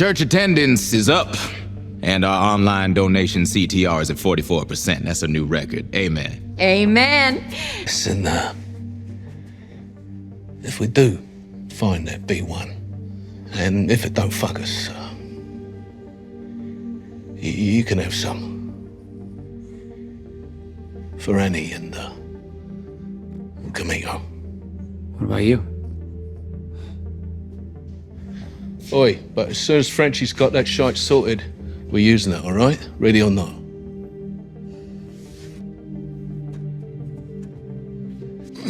Church attendance is up, and our online donation CTR is at 44%. That's a new record. Amen. Amen. Listen, if we do find that B1, and if it don't fuck us, you can have some. For Annie and Camilo. What about you? Oi, but as soon as Frenchie's got that shite sorted, we're using it, all right? Ready or not?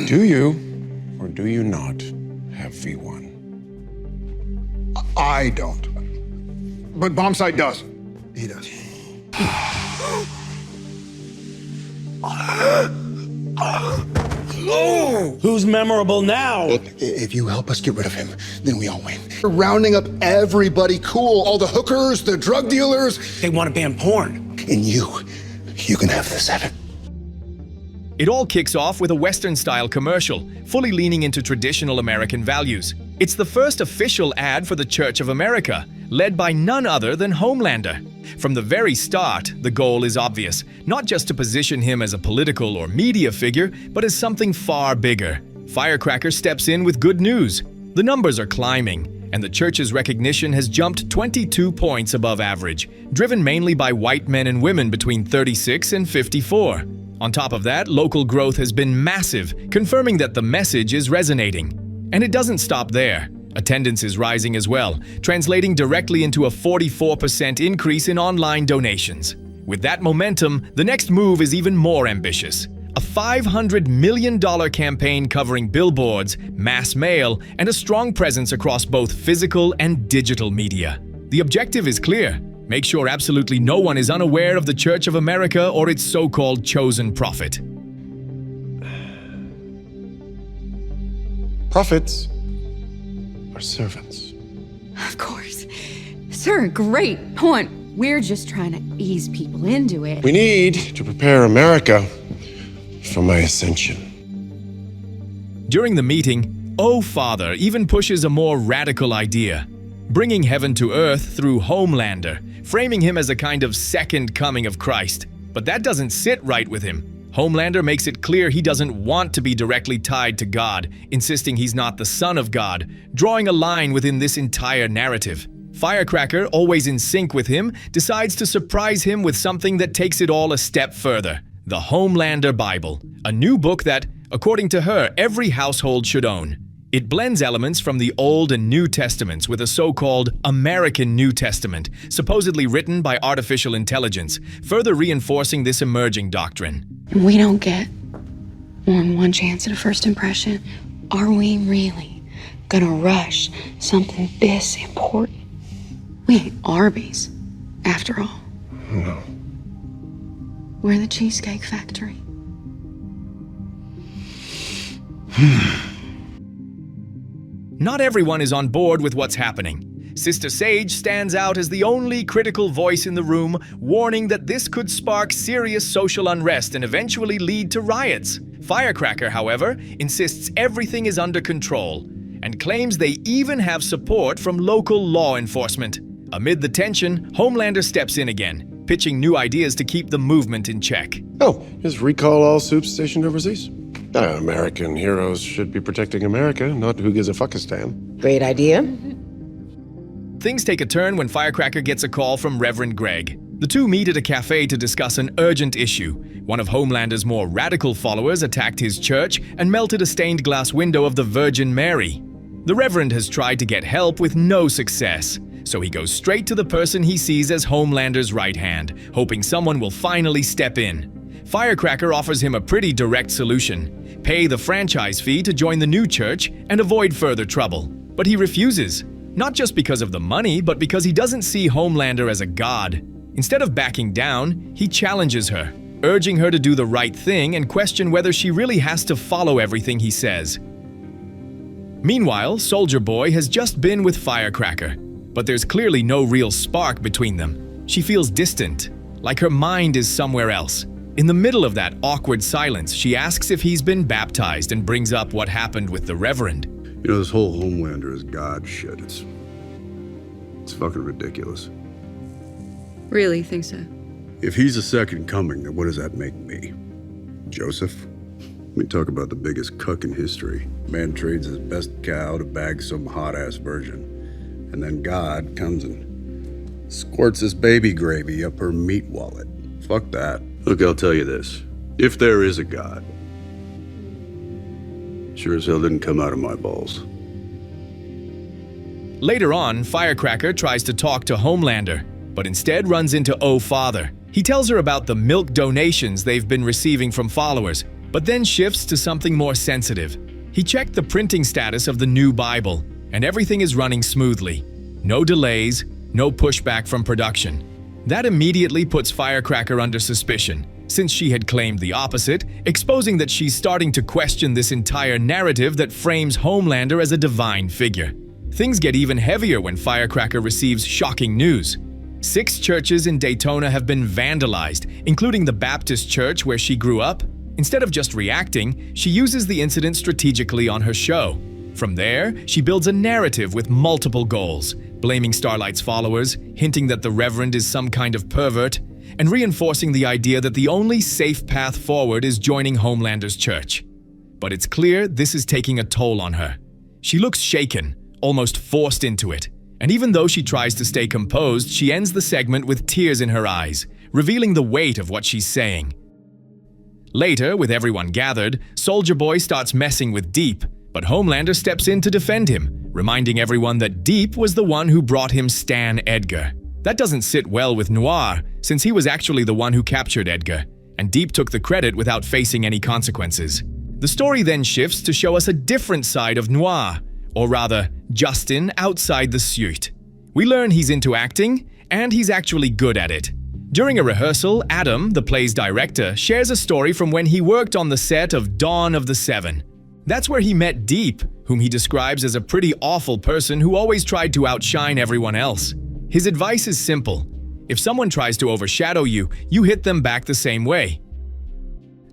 Do you, or do you not, have V1? I don't. But Bombsight does. He does. Who's memorable now? If you help us get rid of him, then we all win. We're rounding up everybody cool. All the hookers, the drug dealers. They want to ban porn. And you can have the 7. It all kicks off with a Western-style commercial, fully leaning into traditional American values. It's the first official ad for the Church of America, led by none other than Homelander. From the very start, the goal is obvious, not just to position him as a political or media figure, but as something far bigger. Firecracker steps in with good news. The numbers are climbing, and the church's recognition has jumped 22 points above average, driven mainly by white men and women between 36 and 54. On top of that, local growth has been massive, confirming that the message is resonating. And it doesn't stop there. Attendance is rising as well, translating directly into a 44% increase in online donations. With that momentum, the next move is even more ambitious. A $500 million campaign covering billboards, mass mail, and a strong presence across both physical and digital media. The objective is clear. Make sure absolutely no one is unaware of the Church of America or its so-called chosen prophet. Prophets are servants. Of course. Sir, great point. We're just trying to ease people into it. We need to prepare America for my ascension. During the meeting, Oh Father even pushes a more radical idea, bringing heaven to earth through Homelander, framing him as a kind of second coming of Christ. But that doesn't sit right with him. Homelander makes it clear he doesn't want to be directly tied to God, insisting he's not the Son of God, drawing a line within this entire narrative. Firecracker, always in sync with him, decides to surprise him with something that takes it all a step further. The Homelander Bible, a new book that, according to her, every household should own. It blends elements from the Old and New Testaments with a so-called American New Testament, supposedly written by artificial intelligence, further reinforcing this emerging doctrine. We don't get more than one chance at a first impression. Are we really gonna rush something this important? We ain't Arby's, after all. No. We're the Cheesecake Factory. Not everyone is on board with what's happening. Sister Sage stands out as the only critical voice in the room, warning that this could spark serious social unrest and eventually lead to riots. Firecracker, however, insists everything is under control and claims they even have support from local law enforcement. Amid the tension, Homelander steps in again, pitching new ideas to keep the movement in check. Oh, just recall all soups stationed overseas? American heroes should be protecting America, not who gives a fuckistan. Great idea. Things take a turn when Firecracker gets a call from Reverend Greg. The two meet at a cafe to discuss an urgent issue. One of Homelander's more radical followers attacked his church and melted a stained glass window of the Virgin Mary. The Reverend has tried to get help with no success, so he goes straight to the person he sees as Homelander's right hand, hoping someone will finally step in. Firecracker offers him a pretty direct solution: pay the franchise fee to join the new church and avoid further trouble. But he refuses, not just because of the money, but because he doesn't see Homelander as a god. Instead of backing down, he challenges her, urging her to do the right thing and question whether she really has to follow everything he says. Meanwhile, Soldier Boy has just been with Firecracker, but there's clearly no real spark between them. She feels distant, like her mind is somewhere else. In the middle of that awkward silence, she asks if he's been baptized and brings up what happened with the Reverend. You know, this whole Homelander is God shit. It's It's fucking ridiculous. Really think so? If he's a second coming, then what does that make me? Joseph? Let me talk about the biggest cuck in history. Man trades his best cow to bag some hot-ass virgin. And then God comes and squirts his baby gravy up her meat wallet. Fuck that. Look, I'll tell you this. If there is a God, sure as hell didn't come out of my balls. Later on, Firecracker tries to talk to Homelander, but instead runs into Oh Father. He tells her about the milk donations they've been receiving from followers, but then shifts to something more sensitive. He checked the printing status of the new Bible, and everything is running smoothly. No delays, no pushback from production. That immediately puts Firecracker under suspicion, since she had claimed the opposite, exposing that she's starting to question this entire narrative that frames Homelander as a divine figure. Things get even heavier when Firecracker receives shocking news. 6 churches in Daytona have been vandalized, including the Baptist church where she grew up. Instead of just reacting, she uses the incident strategically on her show. From there, she builds a narrative with multiple goals, blaming Starlight's followers, hinting that the Reverend is some kind of pervert, and reinforcing the idea that the only safe path forward is joining Homelander's church. But it's clear this is taking a toll on her. She looks shaken, almost forced into it, and even though she tries to stay composed, she ends the segment with tears in her eyes, revealing the weight of what she's saying. Later, with everyone gathered, Soldier Boy starts messing with Deep, but Homelander steps in to defend him, reminding everyone that Deep was the one who brought him Stan Edgar. That doesn't sit well with Noir, since he was actually the one who captured Edgar, and Deep took the credit without facing any consequences. The story then shifts to show us a different side of Noir, or rather, Justin outside the suit. We learn he's into acting, and he's actually good at it. During a rehearsal, Adam, the play's director, shares a story from when he worked on the set of Dawn of the Seven. That's where he met Deep, whom he describes as a pretty awful person who always tried to outshine everyone else. His advice is simple. If someone tries to overshadow you, you hit them back the same way.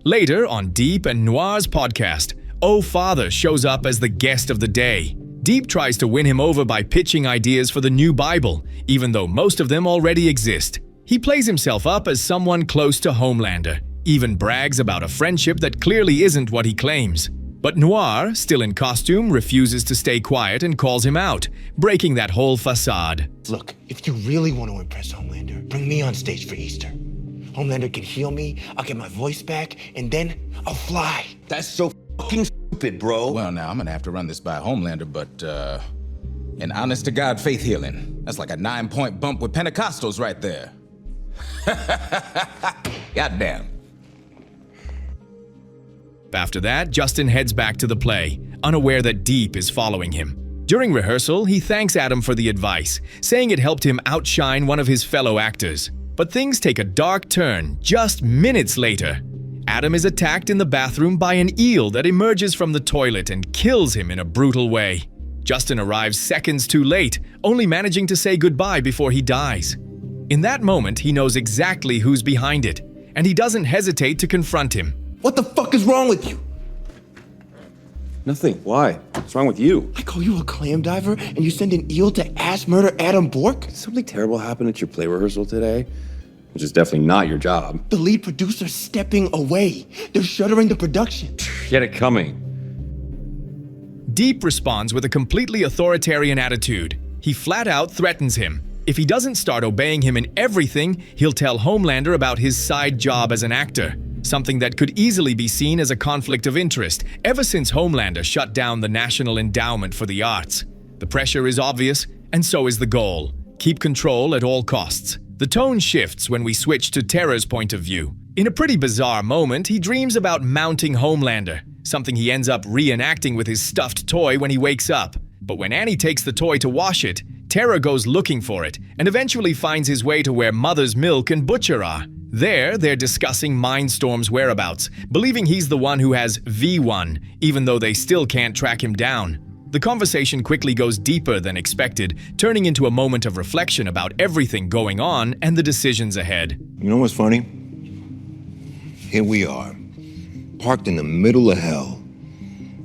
Later, on Deep and Noir's podcast, Oh Father shows up as the guest of the day. Deep tries to win him over by pitching ideas for the new Bible, even though most of them already exist. He plays himself up as someone close to Homelander, even brags about a friendship that clearly isn't what he claims. But Noir, still in costume, refuses to stay quiet and calls him out, breaking that whole facade. Look, if you really want to impress Homelander, bring me on stage for Easter. Homelander can heal me, I'll get my voice back, and then I'll fly. That's so fucking stupid, bro. Well, now, I'm gonna have to run this by Homelander, but, an honest-to-God faith healing. That's like a 9-point bump with Pentecostals right there. Goddamn. After that, Justin heads back to the play, unaware that Deep is following him. During rehearsal, he thanks Adam for the advice, saying it helped him outshine one of his fellow actors. But things take a dark turn just minutes later. Adam is attacked in the bathroom by an eel that emerges from the toilet and kills him in a brutal way. Justin arrives seconds too late, only managing to say goodbye before he dies. In that moment, he knows exactly who's behind it, and he doesn't hesitate to confront him. What the fuck is wrong with you? Nothing. Why? What's wrong with you? I call you a clam diver, and you send an eel to ass murder Adam Bork? Did something terrible happen at your play rehearsal today? Which is definitely not your job. The lead producer's stepping away. They're shuttering the production. Get it coming. Deep responds with a completely authoritarian attitude. He flat out threatens him. If he doesn't start obeying him in everything, he'll tell Homelander about his side job as an actor, something that could easily be seen as a conflict of interest ever since Homelander shut down the National Endowment for the Arts. The pressure is obvious, and so is the goal. Keep control at all costs. The tone shifts when we switch to Terra's point of view. In a pretty bizarre moment, he dreams about mounting Homelander, something he ends up reenacting with his stuffed toy when he wakes up. But when Annie takes the toy to wash it, Terra goes looking for it and eventually finds his way to where Mother's Milk and Butcher are. There, they're discussing Mindstorm's whereabouts, believing he's the one who has V1, even though they still can't track him down. The conversation quickly goes deeper than expected, turning into a moment of reflection about everything going on and the decisions ahead. You know what's funny? Here we are, parked in the middle of hell,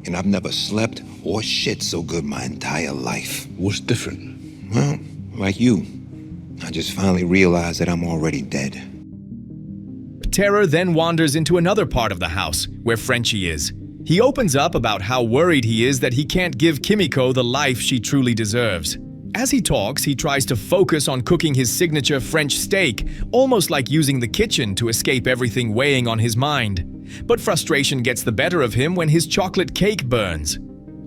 and I've never slept or shit so good my entire life. What's different? Well, Like you, I just finally realized that I'm already dead. Terror then wanders into another part of the house, where Frenchie is. He opens up about how worried he is that he can't give Kimiko the life she truly deserves. As he talks, he tries to focus on cooking his signature French steak, almost like using the kitchen to escape everything weighing on his mind. But frustration gets the better of him when his chocolate cake burns.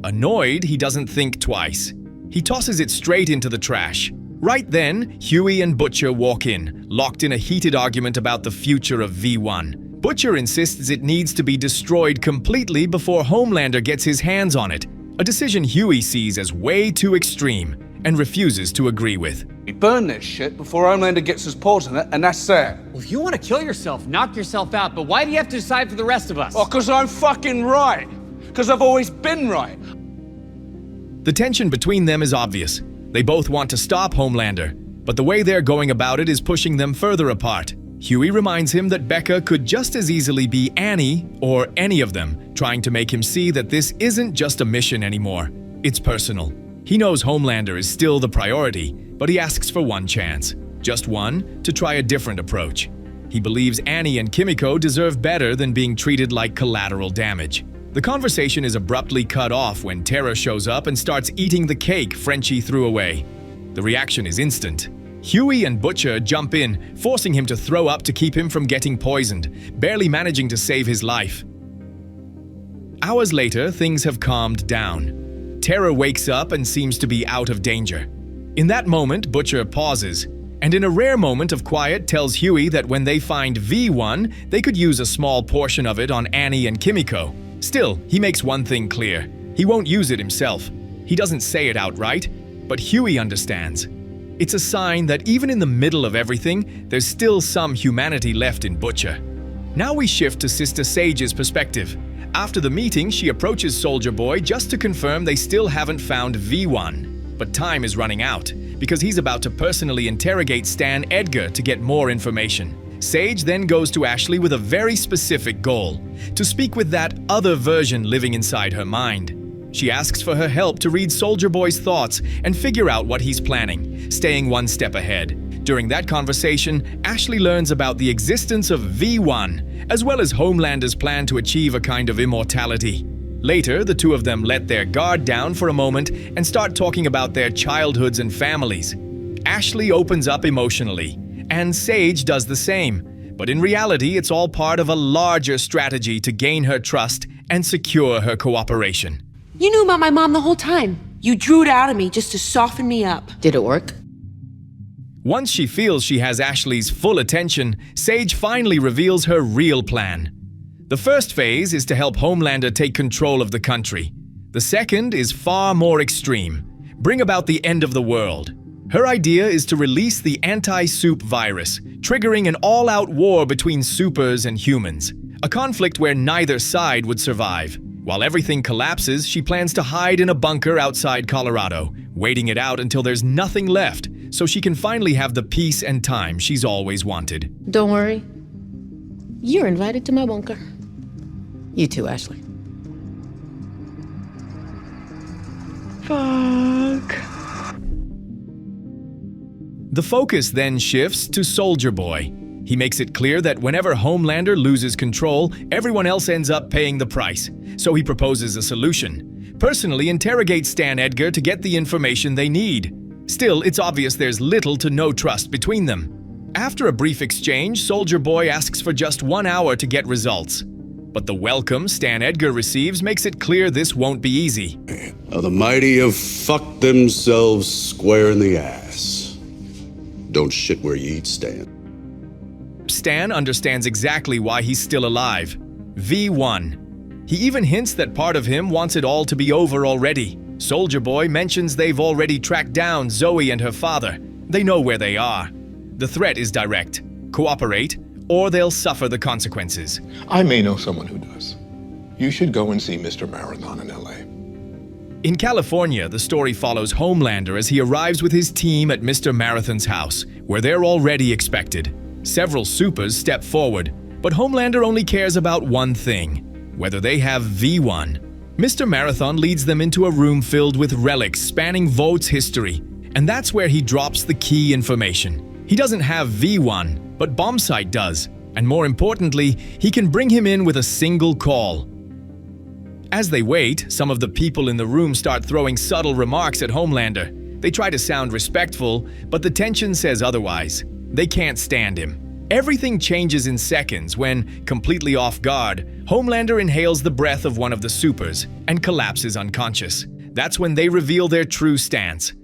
Annoyed, he doesn't think twice. He tosses it straight into the trash. Right then, Huey and Butcher walk in, locked in a heated argument about the future of V1. Butcher insists it needs to be destroyed completely before Homelander gets his hands on it, a decision Huey sees as way too extreme and refuses to agree with. We burn this shit before Homelander gets his paws in it, and that's that. Well, if you want to kill yourself, knock yourself out, but why do you have to decide for the rest of us? Well, because I'm fucking right. Because I've always been right. The tension between them is obvious. They both want to stop Homelander, but the way they're going about it is pushing them further apart. Huey reminds him that Becca could just as easily be Annie or any of them, trying to make him see that this isn't just a mission anymore. It's personal. He knows Homelander is still the priority, but he asks for one chance, just one, to try a different approach. He believes Annie and Kimiko deserve better than being treated like collateral damage. The conversation is abruptly cut off when Tara shows up and starts eating the cake Frenchie threw away. The reaction is instant. Huey and Butcher jump in, forcing him to throw up to keep him from getting poisoned, barely managing to save his life. Hours later, things have calmed down. Tara wakes up and seems to be out of danger. In that moment, Butcher pauses, and in a rare moment of quiet tells Huey that when they find V1, they could use a small portion of it on Annie and Kimiko. Still, he makes one thing clear. He won't use it himself. He doesn't say it outright, but Huey understands. It's a sign that even in the middle of everything, there's still some humanity left in Butcher. Now we shift to Sister Sage's perspective. After the meeting, she approaches Soldier Boy just to confirm they still haven't found V1. But time is running out, because he's about to personally interrogate Stan Edgar to get more information. Sage then goes to Ashley with a very specific goal, to speak with that other version living inside her mind. She asks for her help to read Soldier Boy's thoughts and figure out what he's planning, staying one step ahead. During that conversation, Ashley learns about the existence of V1, as well as Homelander's plan to achieve a kind of immortality. Later, the two of them let their guard down for a moment and start talking about their childhoods and families. Ashley opens up emotionally, and Sage does the same. But in reality, it's all part of a larger strategy to gain her trust and secure her cooperation. You knew about my mom the whole time. You drew it out of me just to soften me up. Did it work? Once she feels she has Ashley's full attention, Sage finally reveals her real plan. The first phase is to help Homelander take control of the country. The second is far more extreme. Bring about the end of the world. Her idea is to release the anti-soup virus, triggering an all-out war between supers and humans. A conflict where neither side would survive. While everything collapses, she plans to hide in a bunker outside Colorado, waiting it out until there's nothing left, so she can finally have the peace and time she's always wanted. Don't worry. You're invited to my bunker. You too, Ashley. Fuck. The focus then shifts to Soldier Boy. He makes it clear that whenever Homelander loses control, everyone else ends up paying the price. So he proposes a solution. Personally interrogates Stan Edgar to get the information they need. Still, it's obvious there's little to no trust between them. After a brief exchange, Soldier Boy asks for just 1 hour to get results. But the welcome Stan Edgar receives makes it clear this won't be easy. The mighty have fucked themselves square in the ass. Don't shit where you eat, Stan. Stan understands exactly why he's still alive. V1. He even hints that part of him wants it all to be over already. Soldier Boy mentions they've already tracked down Zoe and her father. They know where they are. The threat is direct. Cooperate, or they'll suffer the consequences. I may know someone who does. You should go and see Mr. Marathon in LA. In California, the story follows Homelander as he arrives with his team at Mr. Marathon's house, where they're already expected. Several supers step forward, but Homelander only cares about one thing, whether they have V1. Mr. Marathon leads them into a room filled with relics spanning Vought's history, And that's where he drops the key information. He doesn't have V1, but Bombsight does. And more importantly, he can bring him in with a single call. As they wait, some of the people in the room start throwing subtle remarks at Homelander. They try to sound respectful, but the tension says otherwise. They can't stand him. Everything changes in seconds when, completely off guard, Homelander inhales the breath of one of the supers and collapses unconscious. That's when they reveal their true stance.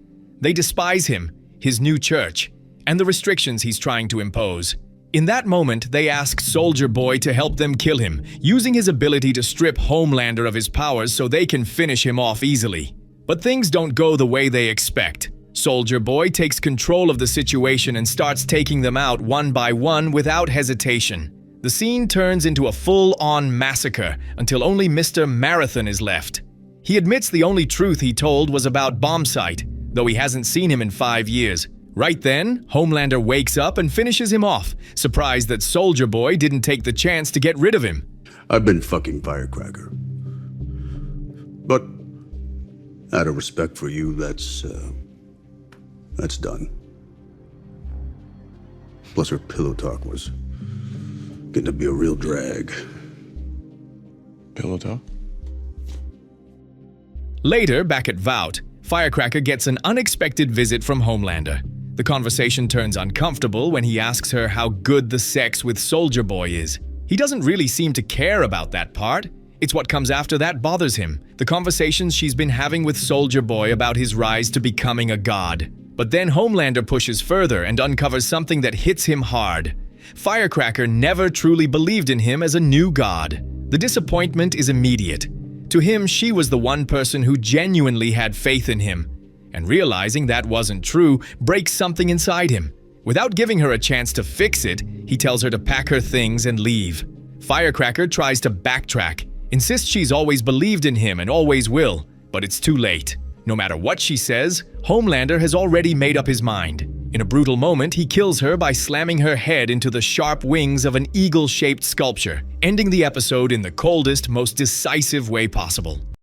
They despise him, his new church, and the restrictions he's trying to impose. In that moment, they ask Soldier Boy to help them kill him, using his ability to strip Homelander of his powers so they can finish him off easily. But things don't go the way they expect. Soldier Boy takes control of the situation and starts taking them out one by one without hesitation. The scene turns into a full-on massacre until only Mr. Marathon is left. He admits the only truth he told was about Bombsight, though he hasn't seen him in 5 years. Right then, Homelander wakes up and finishes him off, surprised that Soldier Boy didn't take the chance to get rid of him. I've been fucking Firecracker. But out of respect for you, that's done. Plus her pillow talk was getting to be a real drag. Pillow talk? Later, back at Vout, Firecracker gets an unexpected visit from Homelander. The conversation turns uncomfortable when he asks her how good the sex with Soldier Boy is. He doesn't really seem to care about that part. It's what comes after that bothers him, the conversations she's been having with Soldier Boy about his rise to becoming a god. But then Homelander pushes further and uncovers something that hits him hard. Firecracker never truly believed in him as a new god. The disappointment is immediate. To him, she was the one person who genuinely had faith in him. And realizing that wasn't true breaks something inside him. Without giving her a chance to fix it, he tells her to pack her things and leave. Firecracker tries to backtrack, insists she's always believed in him and always will, but it's too late. No matter what she says, Homelander has already made up his mind. In a brutal moment, he kills her by slamming her head into the sharp wings of an eagle-shaped sculpture, ending the episode in the coldest, most decisive way possible.